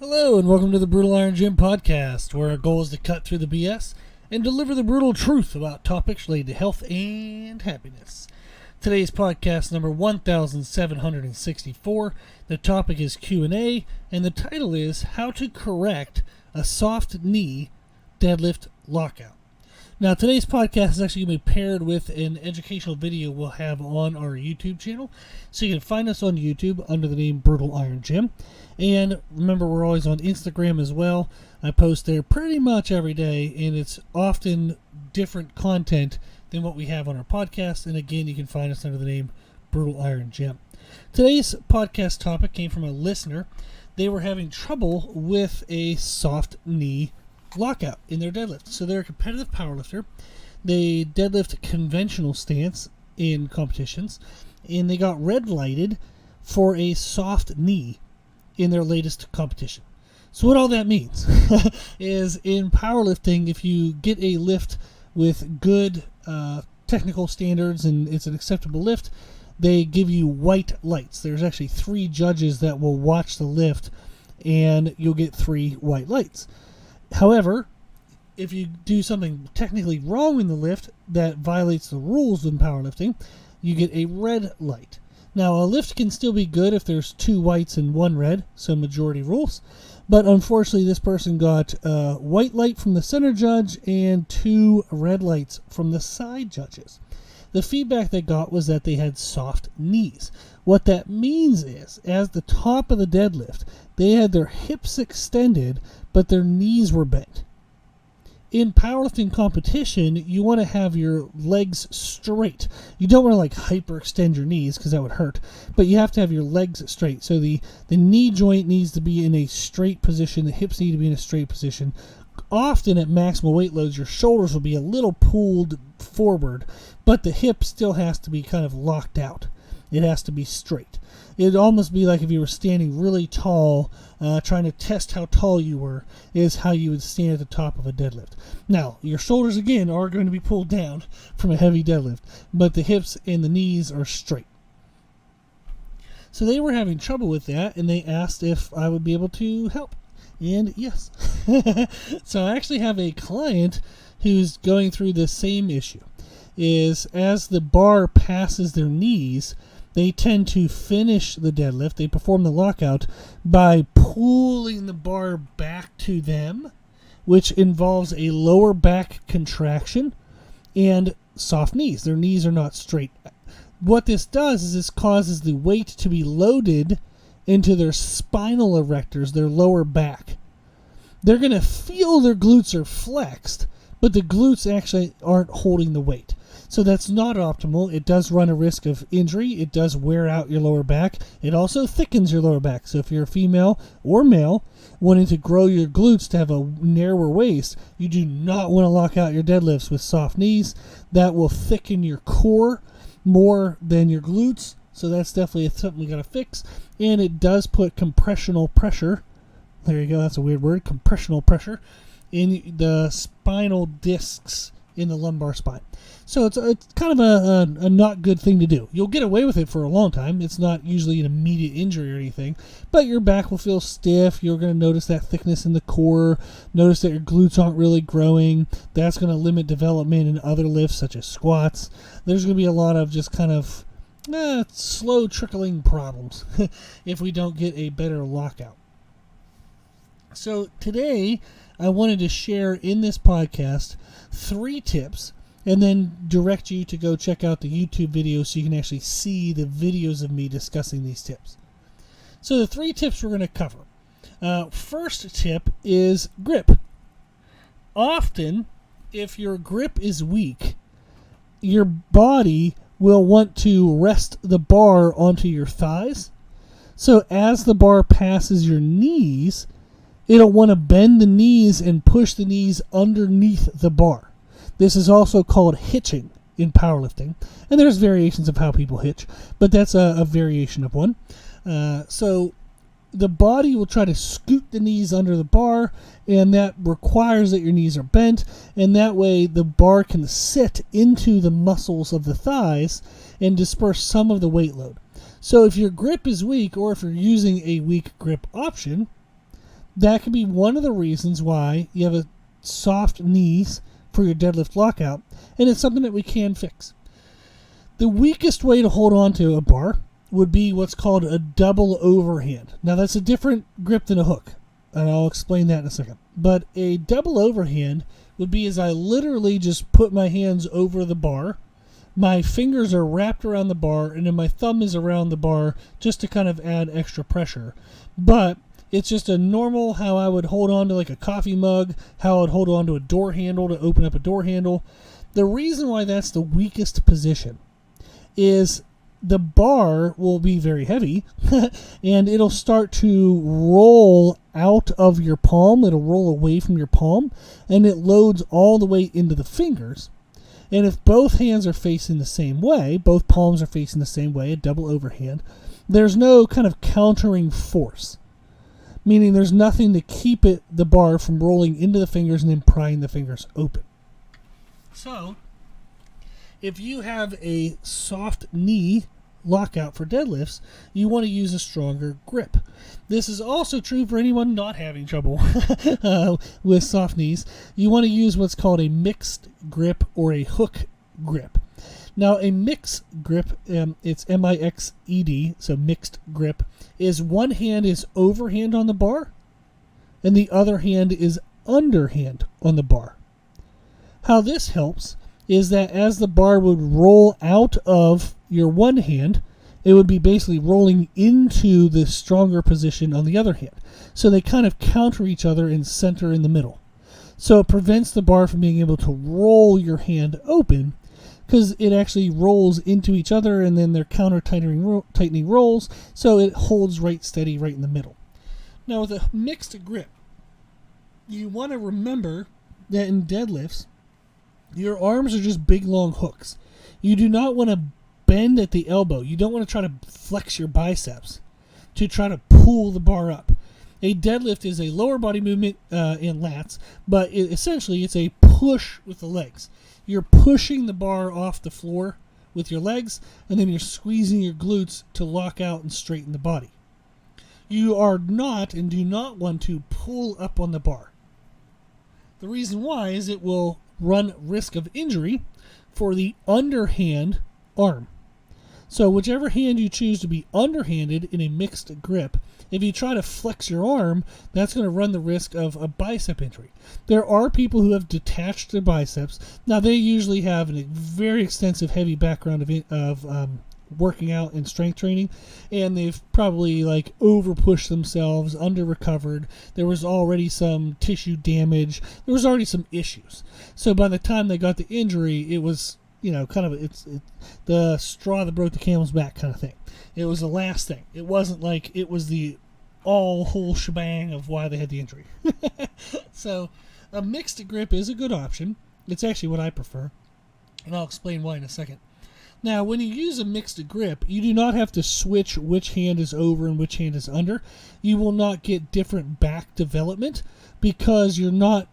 Hello and welcome to the Brutal Iron Gym podcast, where our goal is to cut through the BS and deliver the brutal truth about topics related to health and happiness. Today's podcast number 1764. The topic is Q&A, and the title is How to Correct a Soft Knee Deadlift Lockout. Now, today's podcast is actually going to be paired with an educational video we'll have on our YouTube channel. So you can find us on YouTube under the name Brutal Iron Gym. And remember, we're always on Instagram as well. I post there pretty much every day, and it's often different content than what we have on our podcast. And again, you can find us under the name Brutal Iron Gym. Today's podcast topic came from a listener. They were having trouble with a soft knee lockout in their deadlift. So they're a competitive powerlifter. They deadlift conventional stance in competitions, and they got red lighted for a soft knee in their latest competition. So what all that means is in powerlifting, if you get a lift with good technical standards and it's an acceptable lift, they give you white lights. There's actually 3 judges that will watch the lift, and you'll get 3 white lights. However, if you do something technically wrong in the lift that violates the rules in powerlifting, you get a red light. Now, a lift can still be good if there's 2 whites and 1 red, so majority rules. But unfortunately, this person got a white light from the center judge and 2 red lights from the side judges. The feedback they got was that they had soft knees. What that means is, as the top of the deadlift, they had their hips extended, but their knees were bent. In powerlifting competition, you want to have your legs straight. You don't want to hyperextend your knees because that would hurt, but you have to have your legs straight. So the knee joint needs to be in a straight position. The hips need to be in a straight position. Often at maximal weight loads, your shoulders will be a little pulled forward, but the hip still has to be kind of locked out. It has to be straight. It'd almost be like if you were standing really tall, trying to test how tall you were, is how you would stand at the top of a deadlift. Now, your shoulders, again, are going to be pulled down from a heavy deadlift, but the hips and the knees are straight. So they were having trouble with that, and they asked if I would be able to help. And yes. So I actually have a client who's going through the same issue. Is as the bar passes their knees, they tend to finish the deadlift. They perform the lockout by pulling the bar back to them, which involves a lower back contraction and soft knees. Their knees are not straight. What this does is this causes the weight to be loaded into their spinal erectors, their lower back. They're going to feel their glutes are flexed, but the glutes actually aren't holding the weight. So that's not optimal. It does run a risk of injury. It does wear out your lower back. It also thickens your lower back. So if you're a female or male wanting to grow your glutes to have a narrower waist, you do not want to lock out your deadlifts with soft knees. That will thicken your core more than your glutes. So that's definitely something we got to fix. And it does put compressional pressure. There you go. That's a weird word. Compressional pressure in the spinal discs in the lumbar spine. So it's kind of a not good thing to do. You'll get away with it for a long time. It's not usually an immediate injury or anything, but your back will feel stiff. You're going to notice that thickness in the core, notice that your glutes aren't really growing. That's going to limit development in other lifts such as squats. There's going to be a lot of just kind of slow trickling problems if we don't get a better lockout. So today I wanted to share in this podcast 3 tips and then direct you to go check out the YouTube video so you can actually see the videos of me discussing these tips. So the 3 tips we're going to cover. First tip is grip. Often, if your grip is weak, your body will want to rest the bar onto your thighs. So as the bar passes your knees, it'll want to bend the knees and push the knees underneath the bar. This is also called hitching in powerlifting, and there's variations of how people hitch, but that's a variation of one. So the body will try to scoot the knees under the bar, and that requires that your knees are bent, and that way the bar can sit into the muscles of the thighs and disperse some of the weight load. So if your grip is weak, or if you're using a weak grip option, that could be one of the reasons why you have a soft knees for your deadlift lockout, and it's something that we can fix. The weakest way to hold on to a bar would be what's called a double overhand. Now, that's a different grip than a hook, and I'll explain that in a second. But a double overhand would be as I literally just put my hands over the bar, my fingers are wrapped around the bar, and then my thumb is around the bar just to kind of add extra pressure. But it's just a normal how I would hold on to like a coffee mug, how I would hold on to a door handle to open up a door handle. The reason why that's the weakest position is the bar will be very heavy and it'll start to roll out of your palm. It'll roll away from your palm and it loads all the way into the fingers. And if both hands are facing the same way, both palms are facing the same way, a double overhand, there's no kind of countering force. Meaning there's nothing to keep the bar from rolling into the fingers and then prying the fingers open. So, if you have a soft knee lockout for deadlifts, you want to use a stronger grip. This is also true for anyone not having trouble with soft knees. You want to use what's called a mixed grip or a hook grip. Now, a mixed grip, it's M-I-X-E-D, so mixed grip, is one hand is overhand on the bar and the other hand is underhand on the bar. How this helps is that as the bar would roll out of your one hand, it would be basically rolling into the stronger position on the other hand. So they kind of counter each other and center in the middle. So it prevents the bar from being able to roll your hand open because it actually rolls into each other and then they're tightening rolls, so it holds right steady right in the middle. Now with a mixed grip, you want to remember that in deadlifts, your arms are just big long hooks. You do not want to bend at the elbow. You don't want to try to flex your biceps to try to pull the bar up. A deadlift is a lower body movement in lats, but essentially it's a push with the legs. You're pushing the bar off the floor with your legs, and then you're squeezing your glutes to lock out and straighten the body. You are not and do not want to pull up on the bar. The reason why is it will run risk of injury for the underhand arm. So whichever hand you choose to be underhanded in a mixed grip, if you try to flex your arm, that's going to run the risk of a bicep injury. There are people who have detached their biceps. Now, they usually have a very extensive, heavy background of working out and strength training, and they've probably like over-pushed themselves, under-recovered. There was already some tissue damage. There was already some issues. So by the time they got the injury, it was, kind of it's the straw that broke the camel's back kind of thing. It was the last thing. It wasn't like it was the whole shebang of why they had the injury. So a mixed grip is a good option. It's actually what I prefer, and I'll explain why in a second. Now, when you use a mixed grip, you do not have to switch which hand is over and which hand is under. You will not get different back development because you're not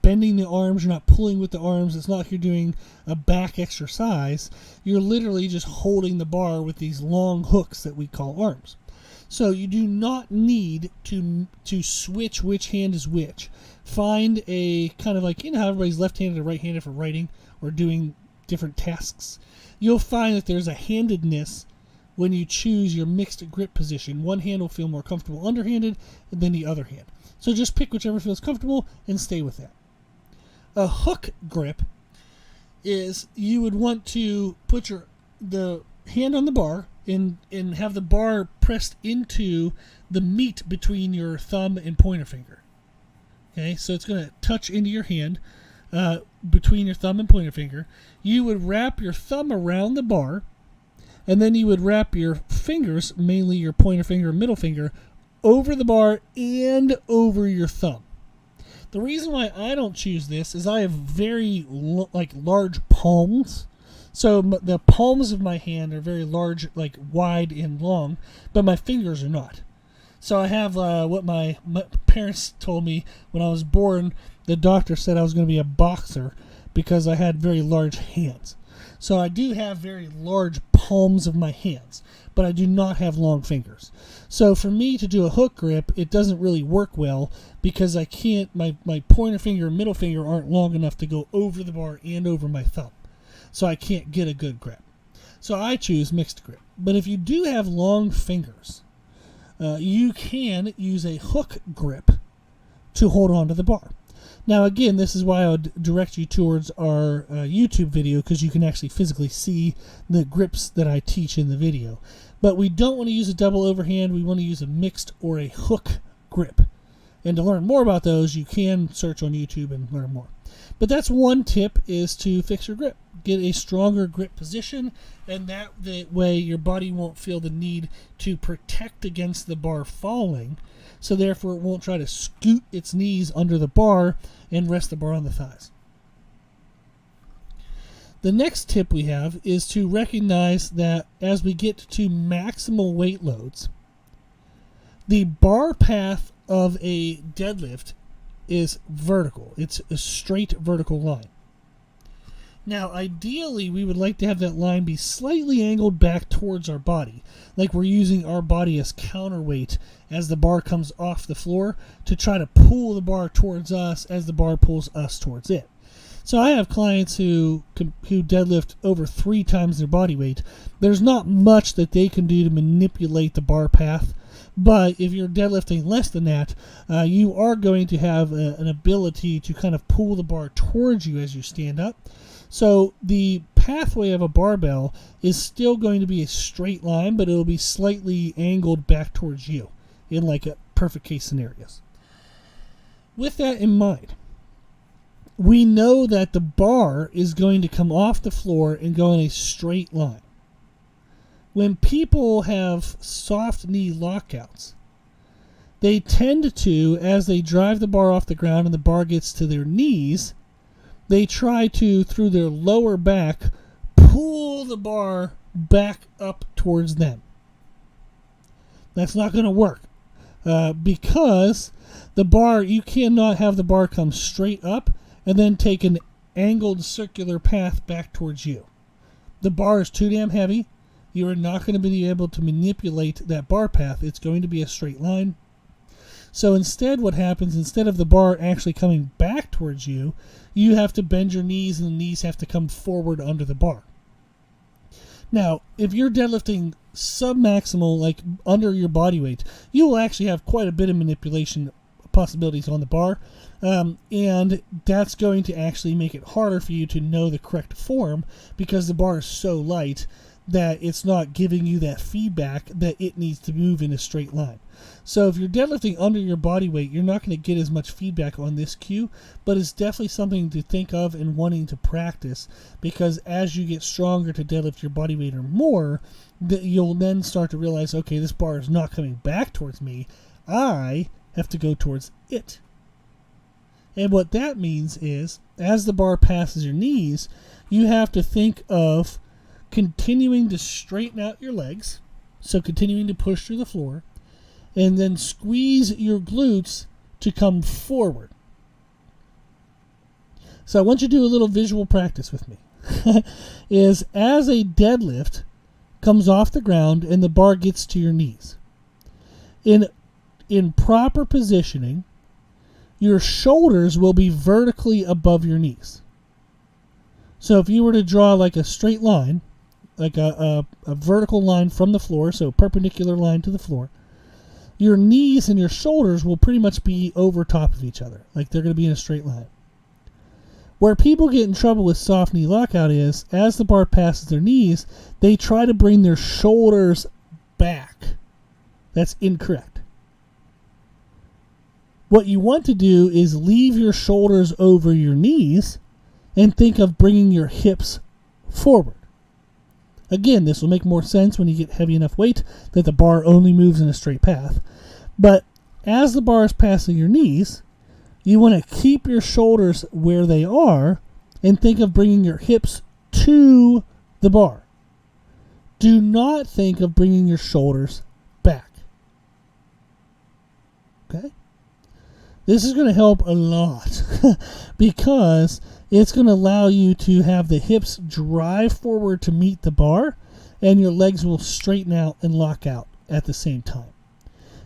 bending the arms, you're not pulling with the arms. It's not like you're doing a back exercise. You're literally just holding the bar with these long hooks that we call arms. So you do not need to switch which hand is which. Find a kind of like, how everybody's left-handed or right-handed for writing or doing different tasks. You'll find that there's a handedness when you choose your mixed grip position. One hand will feel more comfortable underhanded than the other hand. So just pick whichever feels comfortable and stay with that. A hook grip is you would want to put the hand on the bar and have the bar pressed into the meat between your thumb and pointer finger. Okay, so it's going to touch into your hand between your thumb and pointer finger. You would wrap your thumb around the bar, and then you would wrap your fingers, mainly your pointer finger and middle finger, over the bar and over your thumb. The reason why I don't choose this is I have very large palms. So the palms of my hand are very large, like wide and long, but my fingers are not. So I have what my parents told me when I was born. The doctor said I was going to be a boxer because I had very large hands. So I do have very large palms of my hands, but I do not have long fingers. So for me to do a hook grip, it doesn't really work well because I can't, my pointer finger and middle finger aren't long enough to go over the bar and over my thumb. So I can't get a good grip. So I choose mixed grip. But if you do have long fingers, you can use a hook grip to hold on to the bar. Now again, this is why I would direct you towards our YouTube video, because you can actually physically see the grips that I teach in the video. But we don't want to use a double overhand, we want to use a mixed or a hook grip. And to learn more about those, you can search on YouTube and learn more. But that's one tip, is to fix your grip. Get a stronger grip position, and that way your body won't feel the need to protect against the bar falling, so therefore it won't try to scoot its knees under the bar and rest the bar on the thighs. The next tip we have is to recognize that as we get to maximal weight loads, the bar path of a deadlift is vertical. It's a straight vertical line. Now, ideally, we would like to have that line be slightly angled back towards our body, like we're using our body as counterweight as the bar comes off the floor to try to pull the bar towards us as the bar pulls us towards it. So I have clients who deadlift over 3 times their body weight. There's not much that they can do to manipulate the bar path, but if you're deadlifting less than that, you are going to have an ability to kind of pull the bar towards you as you stand up. So the pathway of a barbell is still going to be a straight line, but it'll be slightly angled back towards you in like a perfect case scenarios. With that in mind, we know that the bar is going to come off the floor and go in a straight line. When people have soft knee lockouts, they tend to, as they drive the bar off the ground and the bar gets to their knees, they try to, through their lower back, pull the bar back up towards them. That's not going to work because the bar, you cannot have the bar come straight up and then take an angled circular path back towards you. The bar is too damn heavy. You are not going to be able to manipulate that bar path. It's going to be a straight line. So instead, what happens, instead of the bar actually coming back towards you, you have to bend your knees and the knees have to come forward under the bar. Now, if you're deadlifting sub-maximal, like under your body weight, you will actually have quite a bit of manipulation possibilities on the bar, and that's going to actually make it harder for you to know the correct form because the bar is so light that it's not giving you that feedback that it needs to move in a straight line. So if you're deadlifting under your body weight, you're not going to get as much feedback on this cue, but it's definitely something to think of and wanting to practice, because as you get stronger to deadlift your body weight or more, you'll then start to realize, okay, this bar is not coming back towards me. I have to go towards it. And what that means is, as the bar passes your knees, you have to think of continuing to straighten out your legs, so continuing to push through the floor, and then squeeze your glutes to come forward. So I want you to do a little visual practice with me. Is as a deadlift comes off the ground and the bar gets to your knees, in proper positioning, your shoulders will be vertically above your knees. So if you were to draw like a straight line, like a vertical line from the floor, so a perpendicular line to the floor, your knees and your shoulders will pretty much be over top of each other, like they're going to be in a straight line. Where people get in trouble with soft knee lockout is, as the bar passes their knees, they try to bring their shoulders back. That's incorrect. What you want to do is leave your shoulders over your knees and think of bringing your hips forward. Again, this will make more sense when you get heavy enough weight that the bar only moves in a straight path. But as the bar is passing your knees, you want to keep your shoulders where they are and think of bringing your hips to the bar. Do not think of bringing your shoulders back. Okay? This is going to help a lot because it's going to allow you to have the hips drive forward to meet the bar, and your legs will straighten out and lock out at the same time.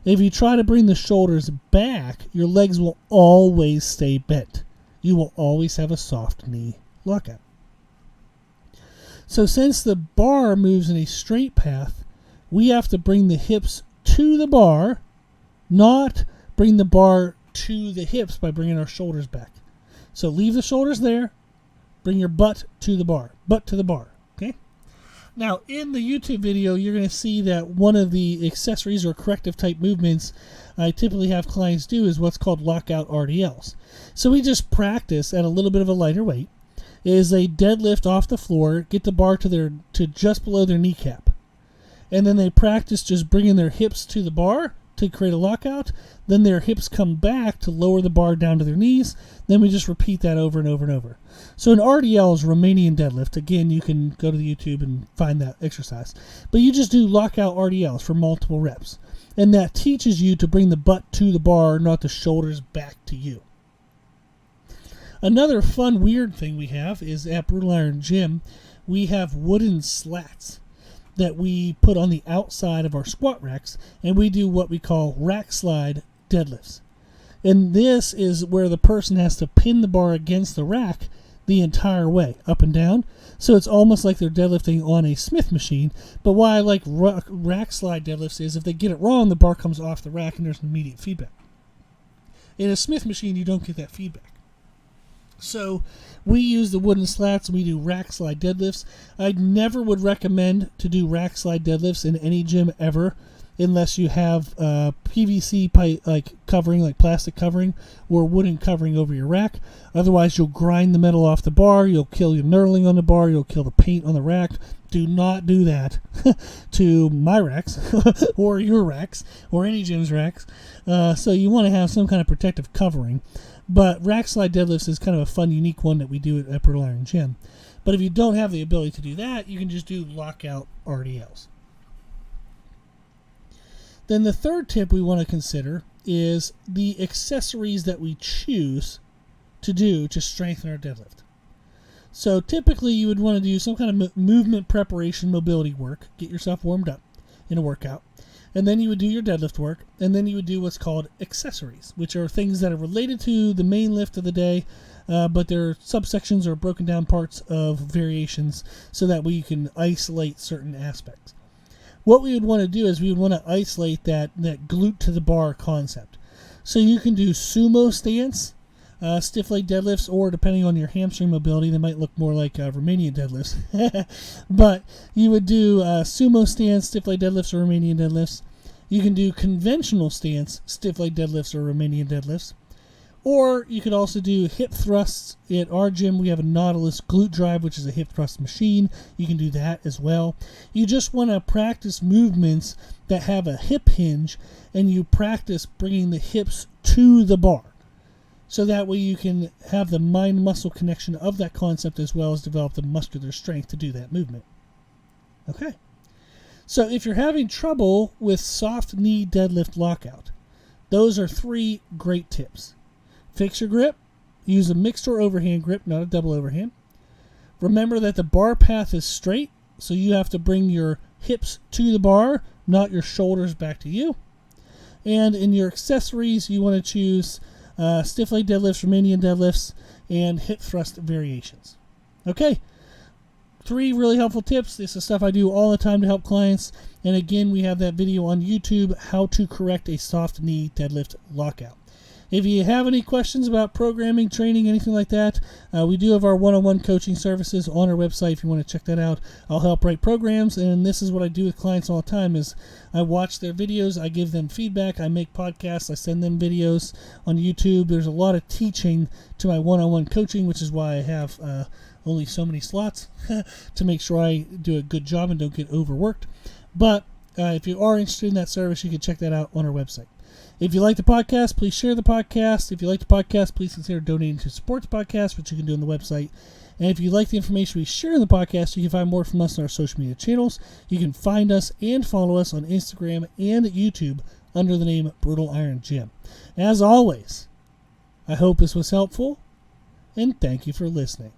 If you try to bring the shoulders back, your legs will always stay bent. You will always have a soft knee lockout. So since the bar moves in a straight path, we have to bring the hips to the bar, not bring the bar to the hips by bringing our shoulders back. So leave the shoulders there, bring your butt to the bar, okay? Now, in the YouTube video, you're going to see that one of the accessories or corrective type movements I typically have clients do is what's called lockout RDLs. So we just practice at a little bit of a lighter weight, is a deadlift off the floor, get the bar to just below their kneecap. And then they practice just bringing their hips to the bar to create a lockout. Then their hips come back to lower the bar down to their knees. Then we just repeat that over and over and over. So an RDL is Romanian deadlift. Again, you can go to the YouTube and find that exercise. But you just do lockout RDLs for multiple reps. And that teaches you to bring the butt to the bar, not the shoulders back to you. Another fun, weird thing we have is at Brutal Iron Gym, we have wooden slats that we put on the outside of our squat racks, and we do what we call rack slide deadlifts. And this is where the person has to pin the bar against the rack the entire way, up and down. So it's almost like they're deadlifting on a Smith machine. But why I like rack slide deadlifts is if they get it wrong, the bar comes off the rack and there's immediate feedback. In a Smith machine, you don't get that feedback. So we use the wooden slats and we do rack slide deadlifts. I never would recommend to do rack slide deadlifts in any gym ever unless you have PVC pipe, like covering, like plastic covering or wooden covering over your rack. Otherwise, you'll grind the metal off the bar. You'll kill your knurling on the bar. You'll kill the paint on the rack. Do not do that to my racks or your racks or any gym's racks. So you want to have some kind of protective covering. But rack slide deadlifts is kind of a fun, unique one that we do at Brutal Iron Gym. But if you don't have the ability to do that, you can just do lockout RDLs. Then the third tip we want to consider is the accessories that we choose to do to strengthen our deadlift. So typically you would want to do some kind of movement preparation, mobility work, get yourself warmed up in a workout. And then you would do your deadlift work, and then you would do what's called accessories, which are things that are related to the main lift of the day, but they're subsections or broken down parts of variations so that way you can isolate certain aspects. What we would want to do is we would want to isolate that glute to the bar concept. So you can do sumo stance, stiff leg deadlifts, or depending on your hamstring mobility, they might look more like Romanian deadlifts. But you would do sumo stance, stiff leg deadlifts, or Romanian deadlifts. You can do conventional stance, stiff leg deadlifts, or Romanian deadlifts. Or you could also do hip thrusts. At our gym, we have a Nautilus glute drive, which is a hip thrust machine. You can do that as well. You just want to practice movements that have a hip hinge, and you practice bringing the hips to the bar. So that way you can have the mind-muscle connection of that concept as well as develop the muscular strength to do that movement. Okay. So if you're having trouble with soft knee deadlift lockout, those are 3 great tips. Fix your grip. Use a mixed or overhand grip, not a double overhand. Remember that the bar path is straight, so you have to bring your hips to the bar, not your shoulders back to you. And in your accessories, you want to choose stiff leg deadlifts, Romanian deadlifts, and hip thrust variations. Okay, 3 really helpful tips. This is stuff I do all the time to help clients. And again, we have that video on YouTube, how to correct a soft knee deadlift lockout. If you have any questions about programming, training, anything like that, we do have our one-on-one coaching services on our website if you want to check that out. I'll help write programs, and this is what I do with clients all the time is I watch their videos, I give them feedback, I make podcasts, I send them videos on YouTube. There's a lot of teaching to my one-on-one coaching, which is why I have only so many slots to make sure I do a good job and don't get overworked. But if you are interested in that service, you can check that out on our website. If you like the podcast, please share the podcast. If you like the podcast, please consider donating to support the podcast, which you can do on the website. And if you like the information we share in the podcast, you can find more from us on our social media channels. You can find us and follow us on Instagram and YouTube under the name Brutal Iron Gym. As always, I hope this was helpful. and thank you for listening.